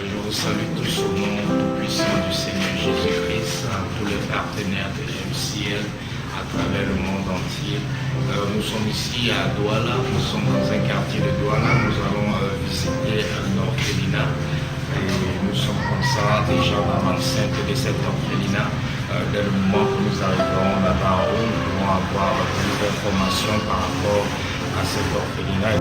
Je vous salue tous au nom tout-puissant du Seigneur Jésus-Christ, tous les partenaires de Elle à travers le monde entier. Nous sommes ici à Douala, nous sommes dans un quartier de Douala, nous allons visiter un orphelinat. Et nous sommes comme ça déjà dans l'enceinte de cet orphelinat. Dès le moment que nous arriverons là-bas, nous pourrons avoir plus d'informations par rapport à cet orphelinat.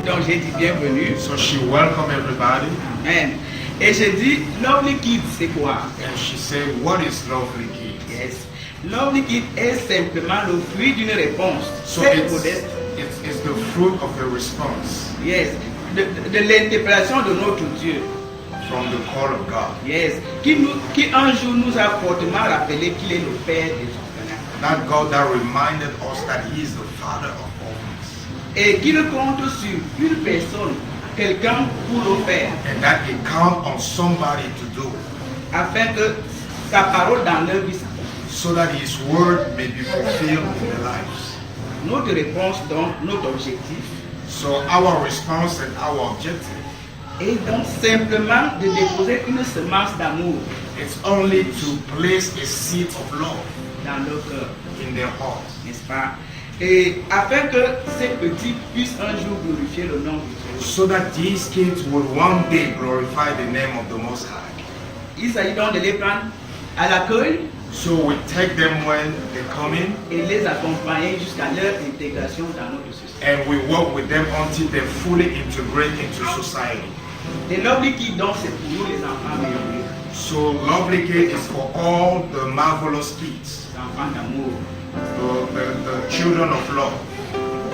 Donc j'ai dit bienvenue. So she welcomed everybody. Amen. Et j'ai dit Lovely Kids c'est quoi? And she said, what is Lovely Kids? Yes. Lovely Kids est simplement le fruit d'une réponse. So it's the fruit of a response. Yes. De l'interpellation de notre Dieu. From the call of God. Yes. Qui un jour nous a fortement rappelé qu'il est le Père des orphelins. That God that reminded us that He is the Father of orphans. Et qu'il compte sur une personne, quelqu'un pour le faire. And that He count on somebody to do it. Afin que sa parole dans leur vie s'accomplisse. So that His word may be fulfilled in their lives. Notre réponse donc, notre objectif. So our response and our objective. Et donc simplement de déposer une semence d'amour. It's only to place a seed of love dans leur cœur, in their heart, n'est-ce pas? Et afin que ces petits puissent un jour glorifier le nom de Dieu. So that these kids would one day glorify the name of the Most High. Il s'agit donc de les prendre à l'accueil. So we take them when they come in. Et les accompagner jusqu'à leur intégration dans notre société. And we work with them until they fully integrate into society. The Lovely Kids donc c'est pour nous les enfants merveilleux. So Lovely Kids is for all the marvelous kids. Les enfants d'amour. The children of love.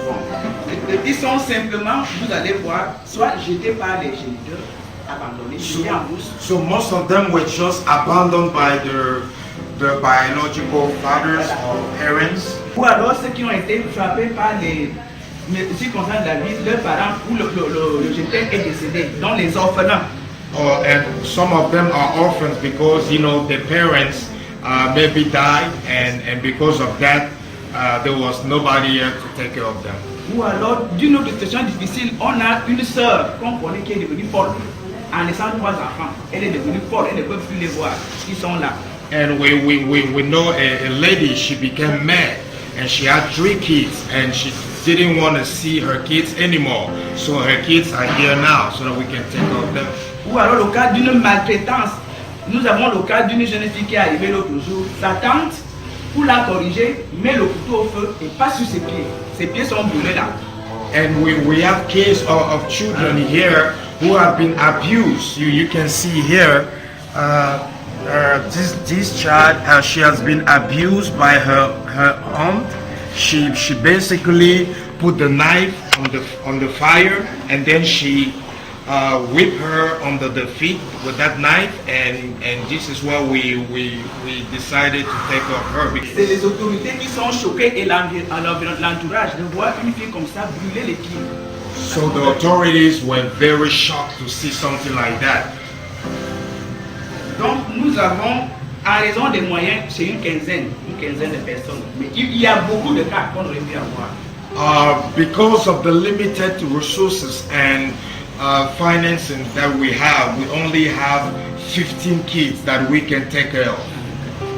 Bon. Ils sont simplement, vous allez voir, soit jetés par les géniteurs, abandonnés, jetés en bourse. So most of them were just abandoned by the biological fathers or parents. Ou alors ceux qui ont été frappés par les circonstances de la vie, leurs parents ou le géniteur est décédé, donc les orphelins. And some of them are orphans because their parents maybe died, and because of that there was nobody here to take care of them. Ou alors d'une autre situation difficile, on a une sœur qu'on connaît qui est devenue folle en laissant 3 enfants. Elle est devenue folle, elle ne peut plus les voir. Ils sont là. And we know a lady, she became mad and she had 3 kids and she didn't want to see her kids anymore. So her kids are here now so that we can take care of them. Ou alors le cas d'une maltraitance. Nous avons le cas d'une jeune fille qui est arrivée l'autre jour. Sa tante, pour la corriger, met le couteau au feu et pas sur ses pieds. Ses pieds sont brûlés là. And we have cases of children here who have been abused. You can see here this child, she has been abused by her aunt. She basically put the knife on the fire and then she whip her under the feet with that knife, and this is why we decided to take off her. C'est les autorités qui sont choquées et l'entourage de voir une fille comme ça brûler les pieds. So the authorities were very shocked to see something like that. Donc nous avons, en raison des moyens, c'est une quinzaine de personnes. Mais il y a beaucoup de cas qu'on aurait pu avoir. Because of the limited resources and financing that we only have 15 kids that we can take care of.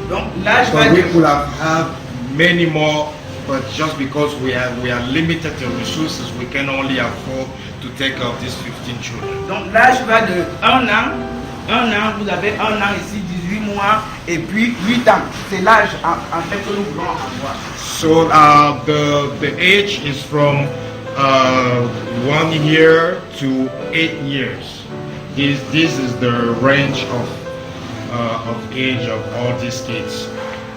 Donc l'âge va we could have many more, but just because we are limited in resources, we can only afford to take care of these 15 children. Donc l'âge va de 1 an, vous avez 1 an ici, 18 mois, et puis 8 ans. C'est l'âge en fait que nous voulons avoir. So the age is from 1 year to 8 years. This is the range of age of all these kids.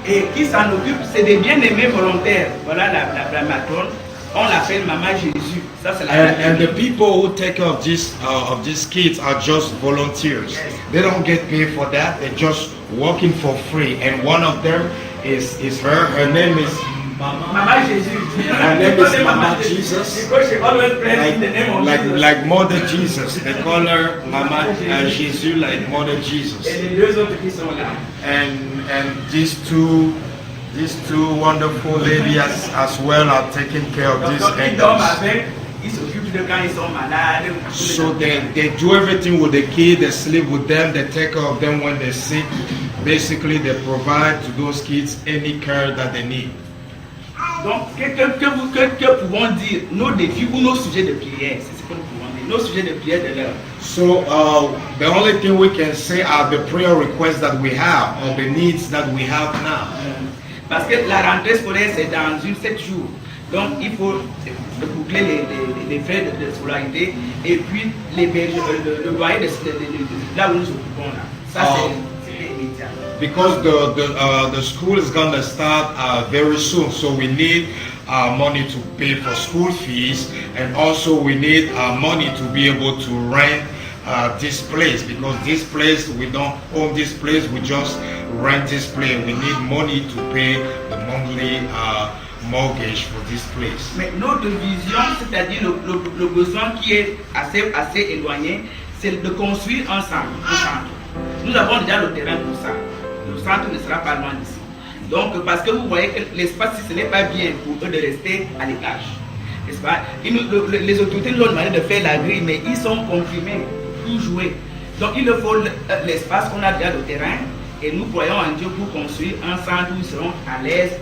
Et qui s'en occupe, c'est des bien-aimés volontaires. Voilà la matrone. On l'appelle Maman Jésus. Ça, c'est and the people who take care of these kids are just volunteers. Yes. They don't get paid for that. They're just working for free. And one of them is her. Her name is Mama Jesus. Her name is Mama Jesus. Because she always prays in the name of Jesus. Like Mother Jesus. They call her Mama Jesus, like Mother Jesus. Et les deux autres qui sont là. And these two wonderful ladies as well are taking care of these animals. So they do everything with the kids, they sleep with them, they take care of them when they're sick. Basically, they provide to those kids any care that they need. Donc, que pouvons dire nos défis ou nos sujets de prière? C'est ce que nous pouvons dire, nos sujets de prière de l'heure. So, the only thing we can say are the prayer requests that we have, or the needs that we have now. Parce que la rentrée scolaire, c'est dans 7 jours. Donc, il faut boucler les frais de scolarité et puis le loyer de là où nous occupons là. Ça, c'est immédiat. Because the school is going to start very soon, so we need money to pay for school fees, and also we need money to be able to rent this place, because this place, we don't own this place, we just rent this place. We need money to pay the monthly mortgage for this place. Mais notre vision, c'est-à-dire le besoin qui est assez éloigné, c'est de construire ensemble un centre. Nous avons déjà le terrain pour ça. Le centre ne sera pas loin d'ici. Donc, parce que vous voyez que l'espace, si ce n'est pas bien pour eux de rester à l'étage, n'est-ce pas? Les autorités nous ont demandé de faire la grille, mais ils sont confirmés pour jouer. Donc, il leur faut l'espace qu'on a déjà le terrain, et nous croyons en Dieu pour construire un centre où ils seront à l'aise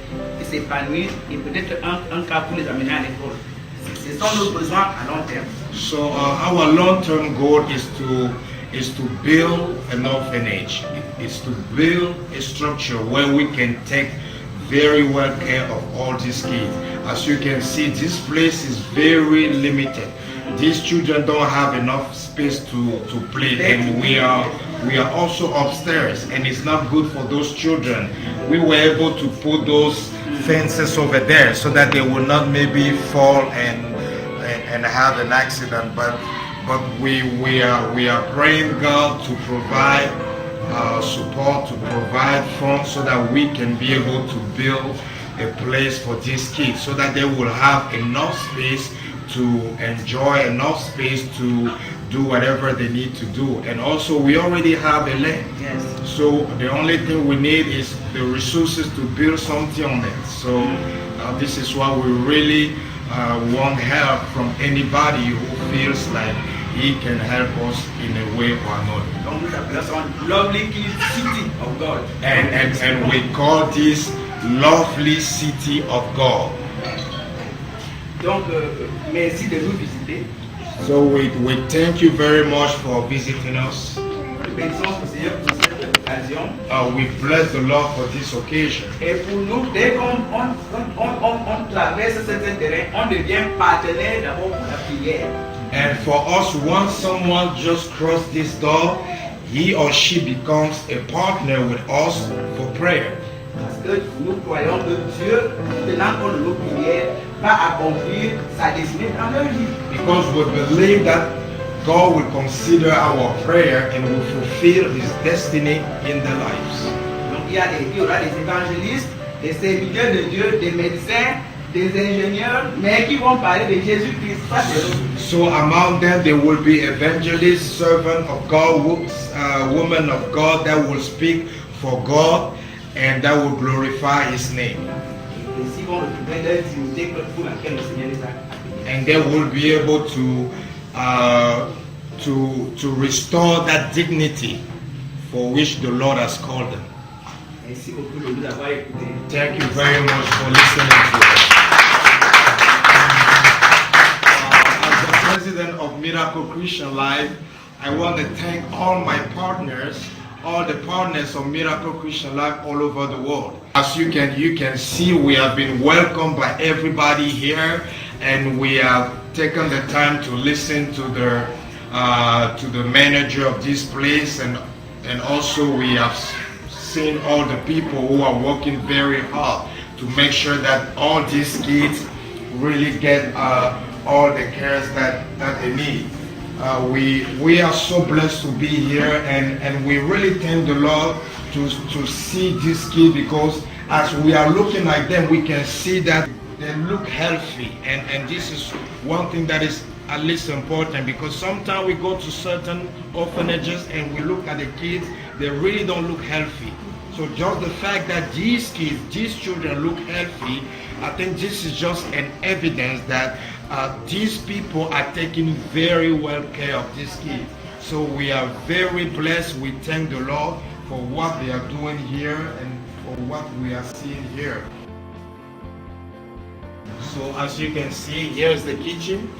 et s'épanouir, et peut-être un cas pour les amener à l'école. Ce sont nos besoins à long terme. So our long-term goal is to build an orphanage. It's to build a structure where we can take very well care of all these kids. As you can see, this place is very limited. These children don't have enough space to play, and we are also upstairs, and it's not good for those children. We were able to put those fences over there so that they will not maybe fall and have an accident, but we are praying God to provide support, to provide funds so that we can be able to build a place for these kids, so that they will have enough space to enjoy, enough space to do whatever they need to do. And also, we already have a land. Yes. So the only thing we need is the resources to build something on it. So this is why we really want help from anybody who feels like he can help us in a way or another. Donc nous appelons Lovely Kids City of God. And we call this Lovely City of God. Donc, merci de nous visiter. So we thank you very much for visiting us. We bless the Lord for this occasion. Et pour nous, dès qu'on traverse ce terrain, on devient partenaire d'abord pour la prière. And for us, once someone just crossed this door, he or she becomes a partner with us for prayer. Parce que nous croyons que Dieu, tenant compte de nos prières, va accomplir sa destinée dans leur vie. Because we believe that God will consider our prayer and will fulfill His destiny in their lives. Donc il y aura des évangélistes, des serviteurs de Dieu, des médecins, des ingénieurs, mais qui vont parler de Jésus-Christ. So among them there will be evangelists, servants of God, women of God that will speak for God and that will glorify His name. And they will be able to restore that dignity for which the Lord has called them. Thank you very much for listening to us. As the president of Miracle Christian Life, I want to thank all my partners, all the partners of Miracle Christian Life all over the world. As you can see, we have been welcomed by everybody here, and we have taken the time to listen to the manager of this place, and also we have seen all the people who are working very hard to make sure that all these kids really get all the cares that they need. We are so blessed to be here, and we really thank the Lord to see these kids, because as we are looking at them, we can see that they look healthy, and this is one thing that is at least important, because sometimes we go to certain orphanages and we look at the kids, they really don't look healthy. So just the fact that these kids, these children look healthy, I think this is just an evidence that these people are taking very well care of these kids. So we are very blessed. We thank the Lord for what they are doing here and for what we are seeing here. So as you can see, here's the kitchen.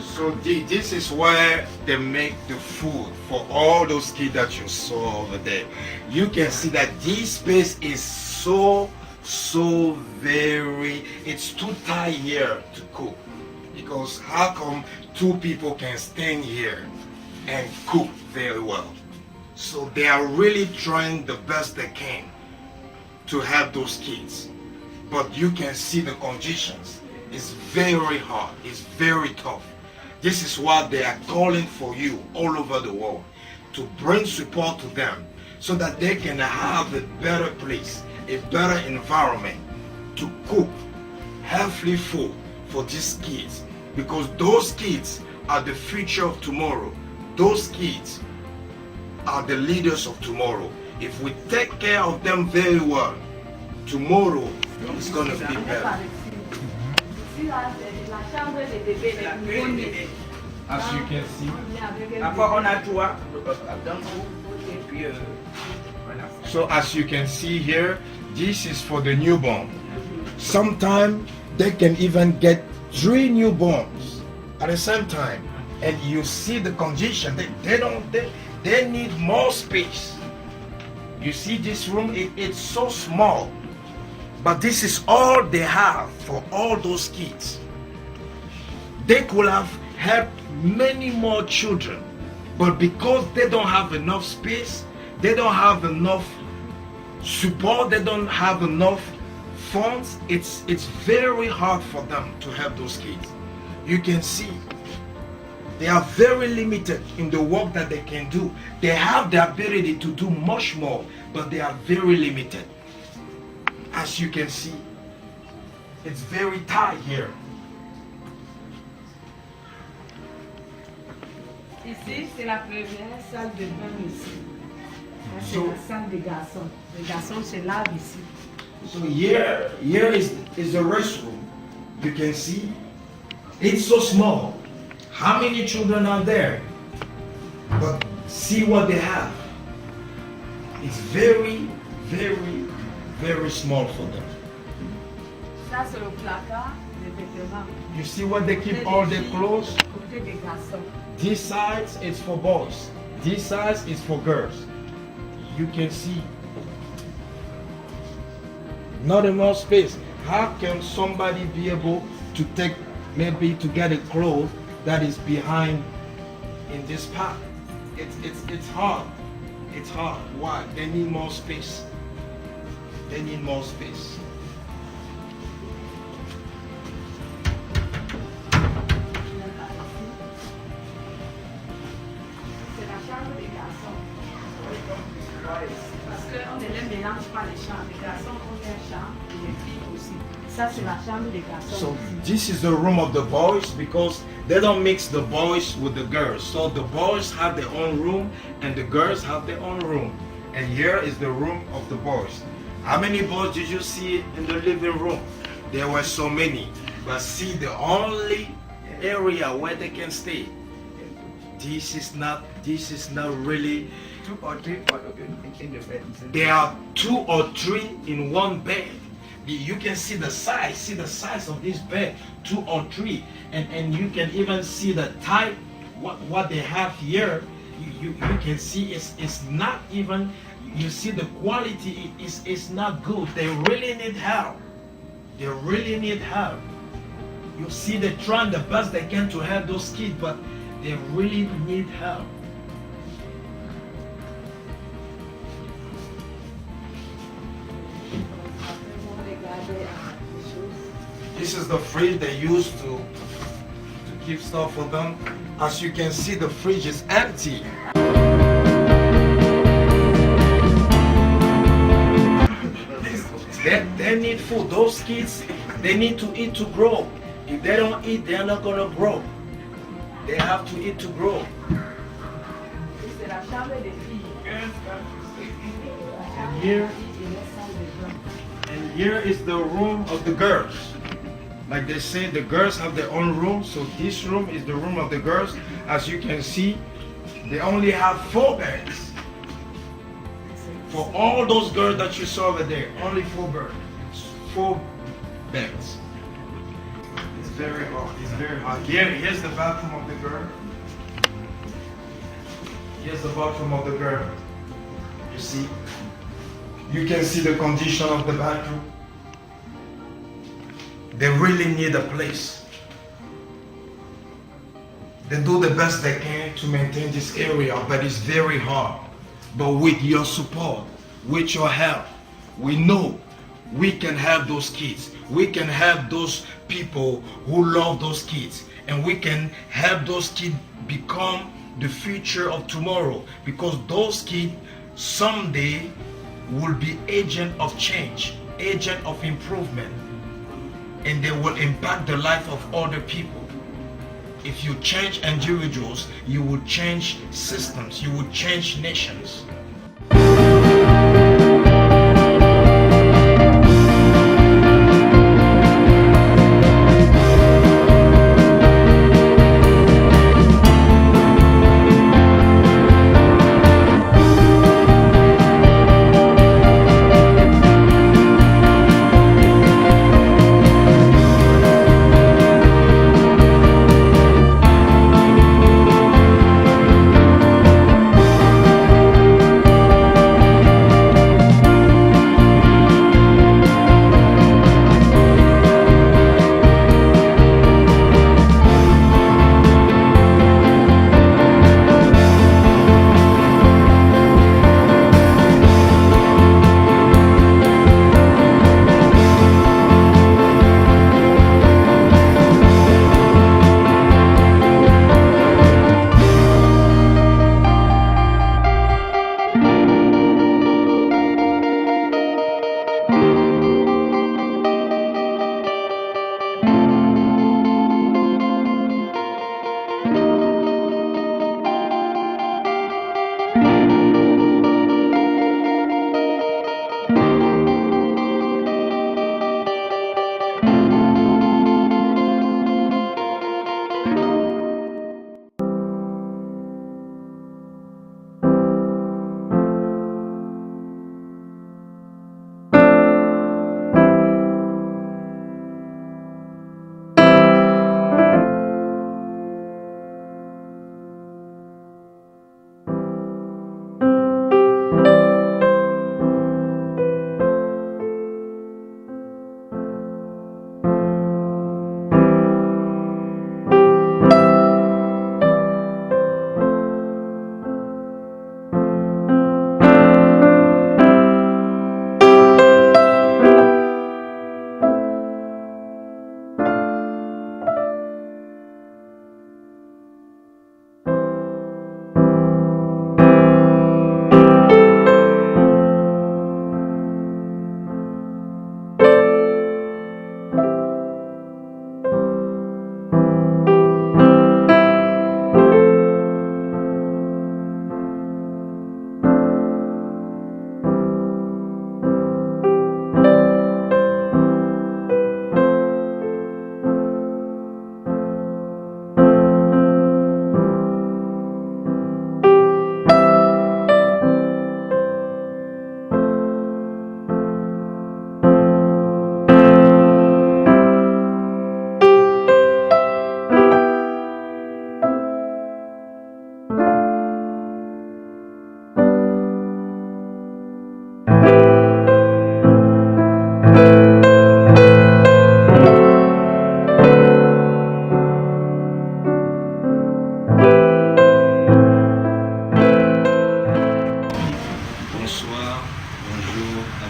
So this is where they make the food for all those kids that you saw over there. You can see that this space is so very, it's too tight here to cook. Because how come two people can stand here and cook very well? So they are really trying the best they can to help those kids. But you can see the conditions. It's very hard, it's very tough. This is what they are calling for you all over the world, to bring support to them so that they can have a better place, a better environment to cook healthy food for these kids, because those kids are the future of tomorrow. Those kids are the leaders of tomorrow. If we take care of them very well, tomorrow is going to be better. As you can see. So as you can see here, this is for the newborn. Sometimes they can even get 3 newborns at the same time, and you see the condition. They need more space. You see this room, it's so small, but this is all they have for all those kids. They could have helped many more children, but because they don't have enough space, they don't have enough support, they don't have enough funds, it's very hard for them to help those kids. You can see they are very limited in the work that they can do. They have the ability to do much more, but they are very limited. As you can see, it's very tight here. Ici, c'est la première salle de bain ici. Là, c'est la salle des garçons. Les garçons se lavent ici. So here is the restroom. You can see, it's so small. How many children are there? But see what they have. It's very, very, very small for them. Ça, c'est le placard des vêtements. You see what they keep all their clothes? Côté des garçons. This side is for boys. This side is for girls. You can see. Not enough space. How can somebody be able to take, maybe to get a clothes that is behind in this part? It's hard. It's hard. Why? They need more space. They need more space. boys. Parce qu'on ne les mélange pas les chambres. Les garçons ont leur chambre et les filles aussi. Ça, c'est la chambre des garçons. So this is the room of the boys because they don't mix the boys with the girls. So the boys have their own room and the girls have their own room. And here is the room of the boys. How many boys did you see in the living room? There were so many. But see, the only area where they can stay. This is not really. 2 or 3 in the bed. There are 2 or 3 in one bed. You can see the size of this bed, 2 or 3, and you can even see the type. What they have here, you can see it's not even. You see the quality is not good. They really need help. They really need help. You see, they're trying the best they can to help those kids, but they really need help. This is the fridge they use to keep stuff for them. As you can see, the fridge is empty. They need food. Those kids, they need to eat to grow. If they don't eat, they're not gonna grow. They have to eat to grow. C'est la chambre des filles. And here is the room of the girls. Like they say, the girls have their own room. So this room is the room of the girls. As you can see, they only have 4 beds. For all those girls that you saw over there, only 4 beds. It's very hot. It's very hot. Here's the bathroom of the girl. Here's the bathroom of the girl. You see? You can see the condition of the bathroom. They really need a place. They do the best they can to maintain this area, but it's very hard. But with your support, with your help, we know we can help those kids. We can help those people who love those kids. And we can help those kids become the future of tomorrow. Because those kids someday will be agent of change, agent of improvement. And they will impact the life of other people. If you change individuals, you will change systems, you will change nations.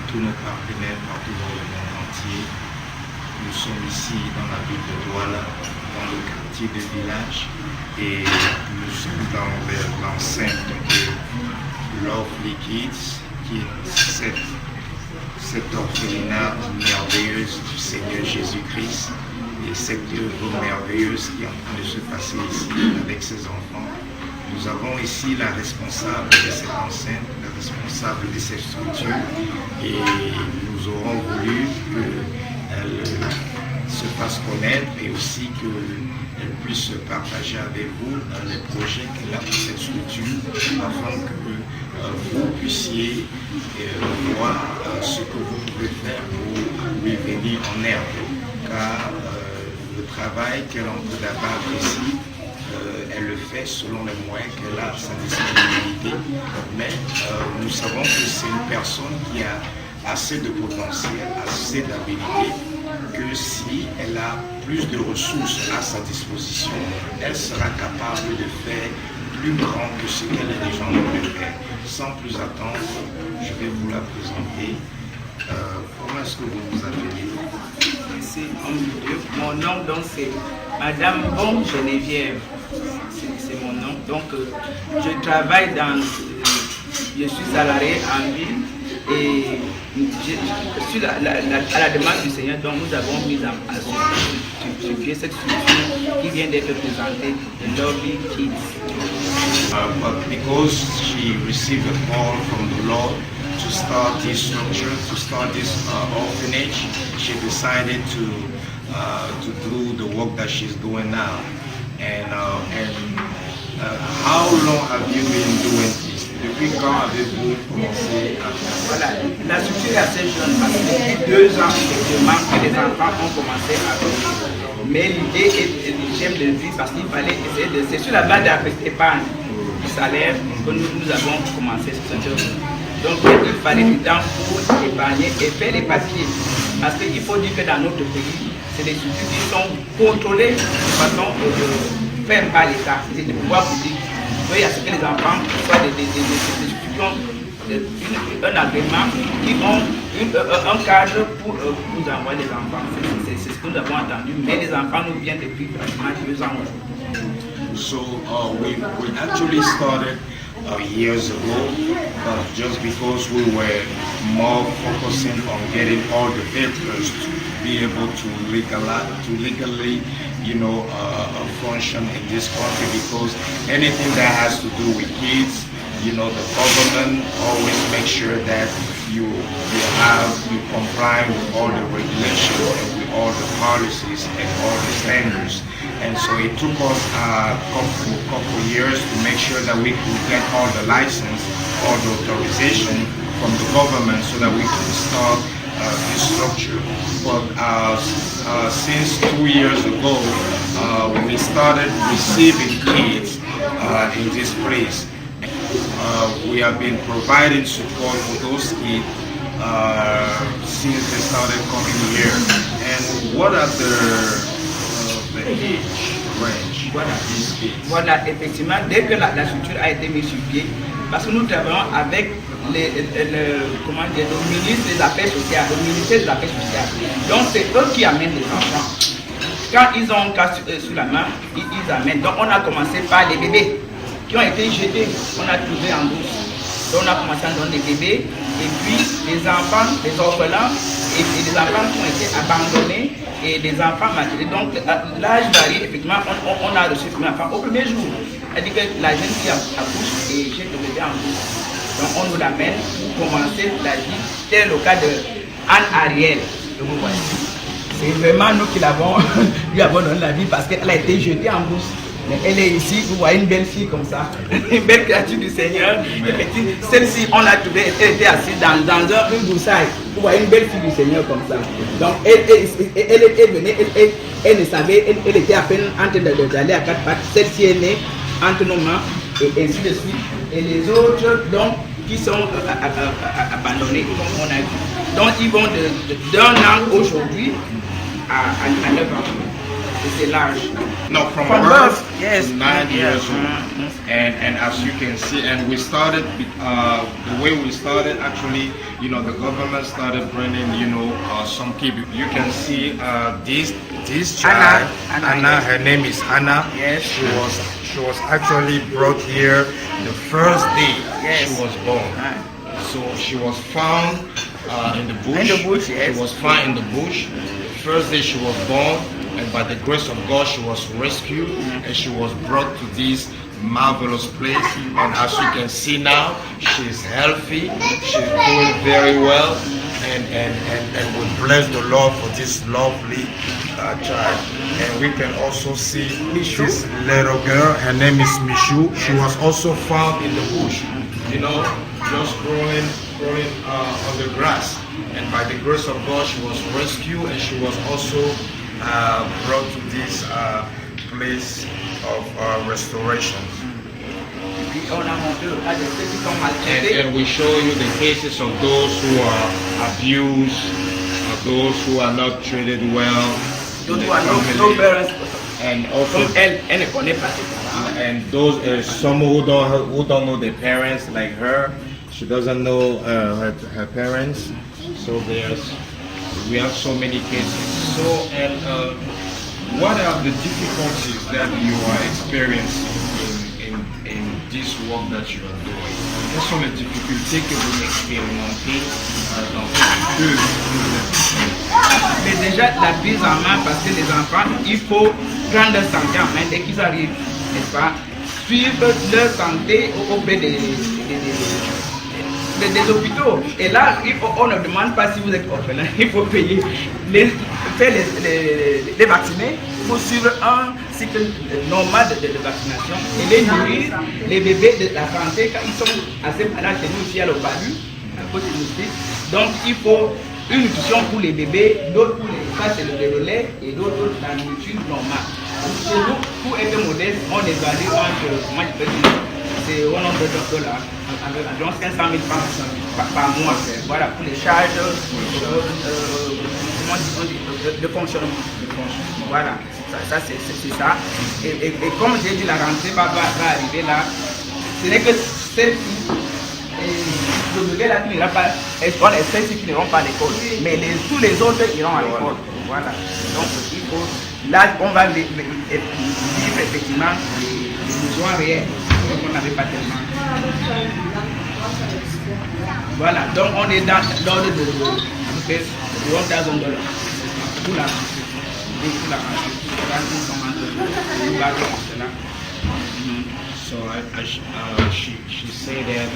tous nos partenaires partout dans le monde entier. Nous sommes ici dans la ville de Douala, dans le quartier de village, et nous sommes dans l'enceinte de Lovely Kids, qui est cette orphelinat merveilleuse du Seigneur Jésus-Christ, et cette œuvre merveilleuse qui est en train de se passer ici avec ses enfants. Nous avons ici la responsable de cette enceinte, la responsable de cette structure, et nous aurons voulu qu'elle se fasse connaître et aussi qu'elle puisse partager avec vous les projets qu'elle a pour cette structure, afin que vous puissiez voir ce que vous pouvez faire pour lui venir en aide. Car le travail qu'elle est en train d'abattre ici, elle le fait selon les moyens qu'elle a à sa disponibilité, mais nous savons que c'est une personne qui a assez de potentiel, assez d'habilité, que si elle a plus de ressources à sa disposition, elle sera capable de faire plus grand que ce qu'elle est déjà en train de faire. Sans plus attendre, je vais vous la présenter. Comment est-ce que vous vous appelez? Merci, homme de Dieu. Mon nom, donc, c'est Madame Bon Geneviève. C'est mon nom. Donc, je travaille dans. Je suis salarié en ville et je suis à la demande du Seigneur. Donc, nous avons mis en place cette structure qui vient d'être présentée, Lovely Kids. But because she received a call from the Lord to start this structure, to start this orphanage, she decided to do the work that she's doing now. And how long have you been doing this? Depuis quand avez-vous commencé à faire? Voilà, la structure est assez jeune parce que depuis 2 ans, effectivement, que les enfants ont commencé à venir. Mais l'idée est, j'aime de le dire parce qu'il fallait essayer de. C'est sur la base de la petite épargne du salaire que nous avons commencé cette œuvre. Donc il fallait du temps pour épargner et faire les papiers. Parce qu'il faut dire que dans notre pays, c'est des structures qui sont contrôlées de façon ferme par l'État, c'est des pouvoirs publics. Il y a ce que les enfants soient des institutions, un agrément, qui ont un cadre pour nous envoyer les enfants. C'est ce que nous avons entendu, mais les enfants nous viennent depuis pratiquement 2 ans aujourd'hui. So we actually started years ago, but just because we were more focusing on getting all the papers to be able to legally, function in this country, because anything that has to do with kids, the government always makes sure that you comply with all the regulations and with all the policies and all the standards. And so it took us a couple years to make sure that we could get all the license, all the authorization from the government so that we could start this structure. But since 2 years ago, we started receiving kids in this place. We have been providing support for those kids since they started coming here. And what are the age range? Voilà, effectivement, dès que la structure a été mise sur pied, parce que nous travaillons avec le ministre des Affaires sociales, le ministère des Affaires sociales. Donc c'est eux qui amènent les enfants. Quand ils ont un cas sous la main, ils amènent. Donc on a commencé par les bébés qui ont été jetés, on a trouvé en bourse. Donc on a commencé à donner des bébés, et puis les enfants, les orphelins, et les enfants qui ont été abandonnés, et des enfants maturés. Donc l'âge varie, effectivement, on a reçu le premier enfant au premier jour. C'est-à-dire que la jeune fille accouche et jette le bébé en bourse. Donc on nous l'amène pour commencer la vie. Tel le cas de Anne Ariel, que vous voyez. C'est vraiment nous qui lui avons donné la vie parce qu'elle a été jetée en bourse. Mais elle est ici, vous voyez une belle fille comme ça, une belle créature du Seigneur. Celle-ci, on l'a trouvée, elle était assise dans une broussaille. Vous voyez une belle fille du Seigneur comme ça. Donc elle venait, elle ne savait, elle était à peine en train d'aller à 4 pattes. Celle-ci est née entre nos mains et ainsi de suite. Et les autres, donc, qui sont abandonnés, comme on a vu. Donc ils vont d'un an aujourd'hui à 9 ans. c'est large. No, from From birth yes. to 9 years old. Mm-hmm. And as you can see, and we started, the way we started, actually, you know, the government started bringing, you know, some people. You can see this child, Anna, her name is Anna. Yes. She was actually brought here the first day she was born. So she was found in the bush. In the bush, yes. She was found in the bush. The first day she was born, and by the grace of God, she was rescued and she was brought to this marvelous place. And as you can see now, she's healthy. She's doing very well, and we bless the Lord for this lovely child. And we can also see this little girl. Her name is Michou. She was also found in the bush, you know, just growing on the grass. And by the grace of God, she was rescued, and she was also brought to this place of restoration. And we show you the cases of those who are abused, of those who are not treated well, those who are no parents, and also and those some who don't know their parents, like her. She doesn't know her parents. So we have so many cases. So, and what are the difficulties that you are experiencing in this work that you are doing? Quelles sont les difficultés que vous expérimentez dans cette œuvre? Mais déjà la prise en main, parce que les enfants, il faut prendre leur santé en main dès qu'ils arrivent, n'est-ce pas? Suivre leur santé auprès des hôpitaux. Et là, on ne demande pas si vous êtes orphelin, il faut payer, faire les vacciner pour suivre un cycle normal de vaccination et les nourrir, les bébés de la santé, quand ils sont assez malades, chez nous ici à l'Opalu, à côté de nous. Donc il faut une nutrition pour les bébés, d'autres pour les ça c'est le lait et d'autres la nourriture normale. Chez nous, pour être modeste, on évalue entre, moi je peux dire, c'est $100, environ 500 000 francs par mois. Voilà, pour les charges de fonctionnement. Voilà, ça c'est ça. Et comme j'ai dit, la rentrée va arriver là. Ce n'est que celle-ci, le bébé là qui n'ira pas, on espère ceux qui n'iront pas à l'école. Mais tous les autres iront à l'école. Voilà, donc il faut, là on va vivre effectivement les besoins réels. On n'avait pas tellement. Voilà, donc on est dans l'ordre de $1,000 pour la So she said that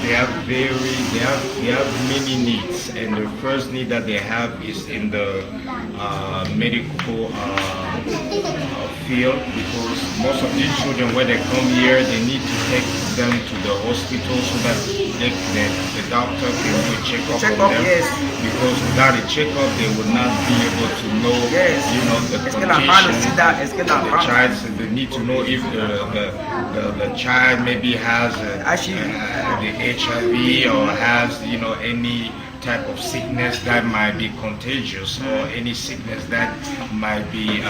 they have many needs, and the first need that they have is in the medical field, because most of these children, when they come here, they need to take them to the hospital so that the doctor can do a checkup on them. Yes. Because without a checkup, they would not be able to know, you know, the condition of the child. So they need to know if the child maybe has the HIV or has, you know, any type of sickness that might be contagious, or any sickness that might be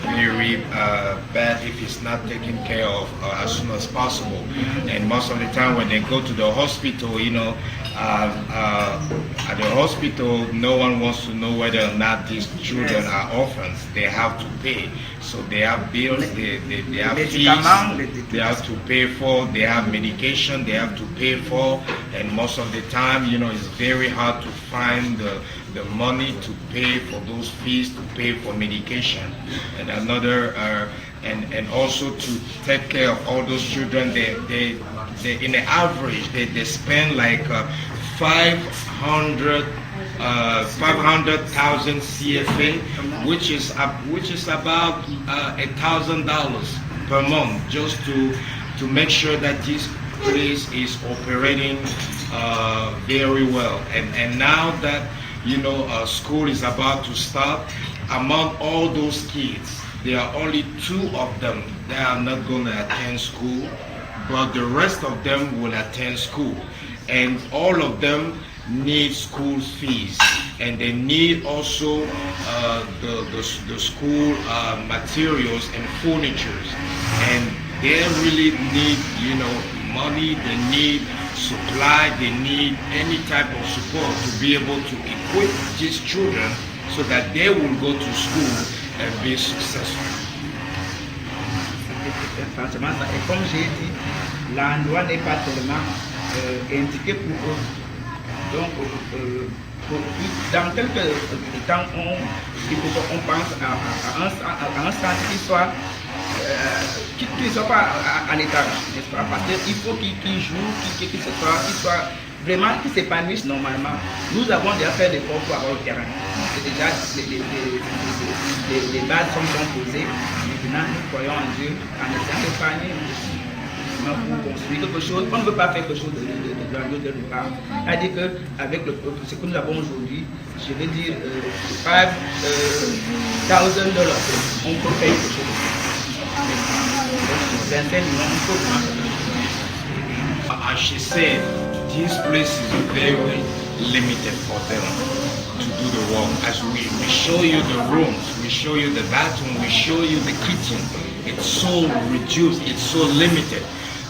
very bad if it's not taken care of as soon as possible. And most of the time when they go to the hospital, you know, at the hospital, no one wants to know whether or not these children are orphans. They have to pay. So they have bills, they have fees, they have to pay for, they have medication, they have to pay for, and most of the time, you know, it's very hard to find the money to pay for those fees, to pay for medication. And another, and also to take care of all those children, they in the average, they spend like 500,000 CFA, which is about $1,000 per month, just to make sure that this place is operating very well. And now that, you know, school is about to start, among all those kids, there are only 2 of them that are not going to attend school, but the rest of them will attend school, and all of them need school fees. and they need also the school materials and furnitures, and they really need, you know, money, they need supply, they need any type of support to be able to equip these children so that they will go to school and be successful. Franchement, et comme j'ai dit, l'endroit n'est pas tellement indiqué pour eux. Donc, dans quelques temps, on pense à un centre qui soit qui ne soit pas en état, n'est-ce pas? Parce qu'il faut qu'ils jouent, qu'ils soient vraiment, qu'ils s'épanouissent normalement. Nous avons déjà fait des efforts pour avoir le terrain. C'est déjà les bases sont posées. Maintenant, nous croyons en Dieu en étant épargnés. Pour construire quelque chose, on ne veut pas faire quelque chose de grandiose de départ. C'est-à-dire qu'avec ce que nous avons aujourd'hui, je vais dire $5,000, on peut faire quelque chose. 25 millions, on peut faire quelque chose. As she said, this place is very limited for them to do the work. As we show you the rooms, we show you the bathroom, we show you the kitchen. It's so reduced, it's so limited.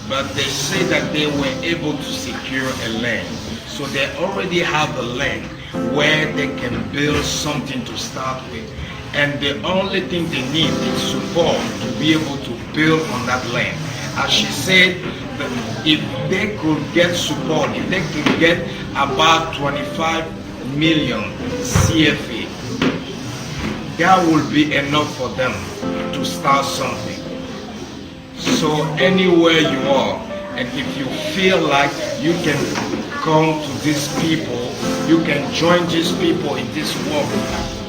But they say that they were able to secure a land. So they already have a land where they can build something to start with. And the only thing they need is support to be able to build on that land. As she said, that if they could get support, if they could get about 25 million CFA, that will be enough for them to start something. So anywhere you are, and if you feel like you can come to these people, you can join these people in this work,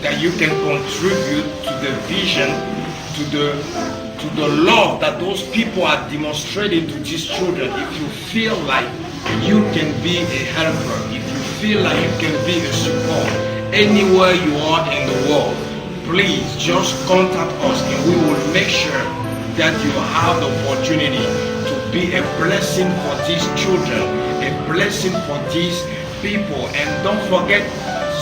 that you can contribute to the vision, to the love that those people are demonstrating to these children. If you feel like you can be a helper, if you feel like you can be a support, anywhere you are in the world, please just contact us and we will make sure that you have the opportunity to be a blessing for these children, a blessing for these people. And don't forget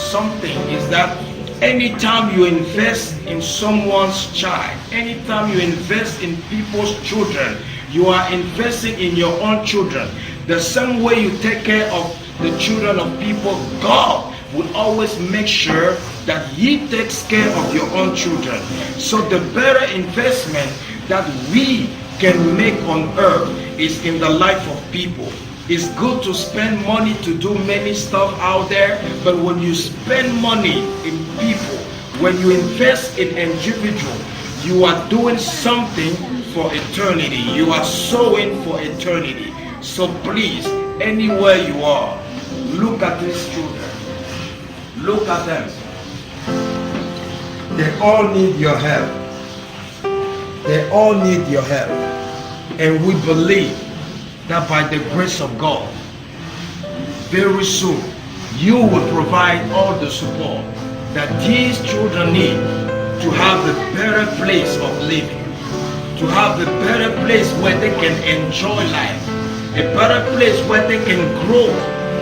something, is that anytime you invest in someone's child, anytime you invest in people's children, you are investing in your own children. The same way you take care of the children of people, God will always make sure that He takes care of your own children. So the better investment that we can make on earth is in the life of people. It's good to spend money to do many stuff out there, but when you spend money in people, when you invest in individual, you are doing something for eternity. You are sowing for eternity. So please, anywhere you are, look at these children. Look at them. They all need your help. They all need your help. And we believe that by the grace of God, very soon, you will provide all the support that these children need to have a better place of living, to have a better place where they can enjoy life, a better place where they can grow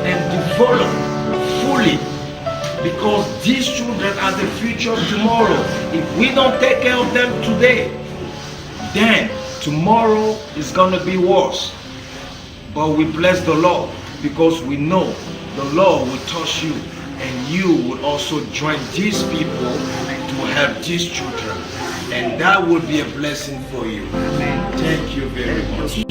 and develop fully. Because these children are the future of tomorrow. If we don't take care of them today, then tomorrow is going to be worse. But we bless the Lord because we know the Lord will touch you and you will also join these people to help these children. And that will be a blessing for you. Amen. Thank you very much.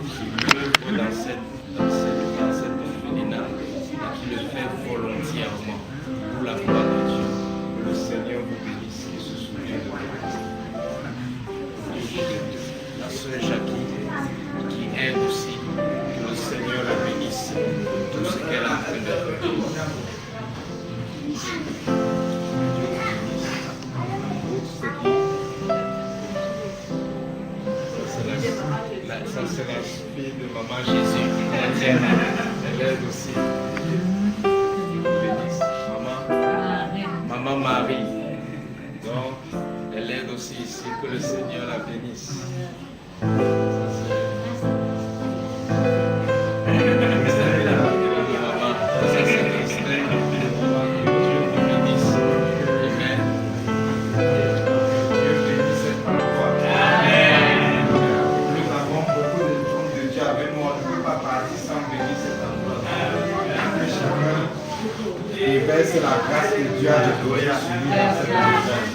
qui œuvre dans cette orphelinat et qui le fait volontairement pour la gloire de Dieu. Que le Seigneur vous bénisse et se souvient de vous. La sœur Jackie qui aide aussi, que le Seigneur la bénisse de tout ce qu'elle a fait de faire. Ça c'est la fille de maman Jésus, chrétienne. Elle aide aussi. Bénisse. Maman Marie. Donc, elle aide aussi ici. Que le Seigneur la bénisse. Et verse la grâce que Dieu a déposée sur nous dans cette maison.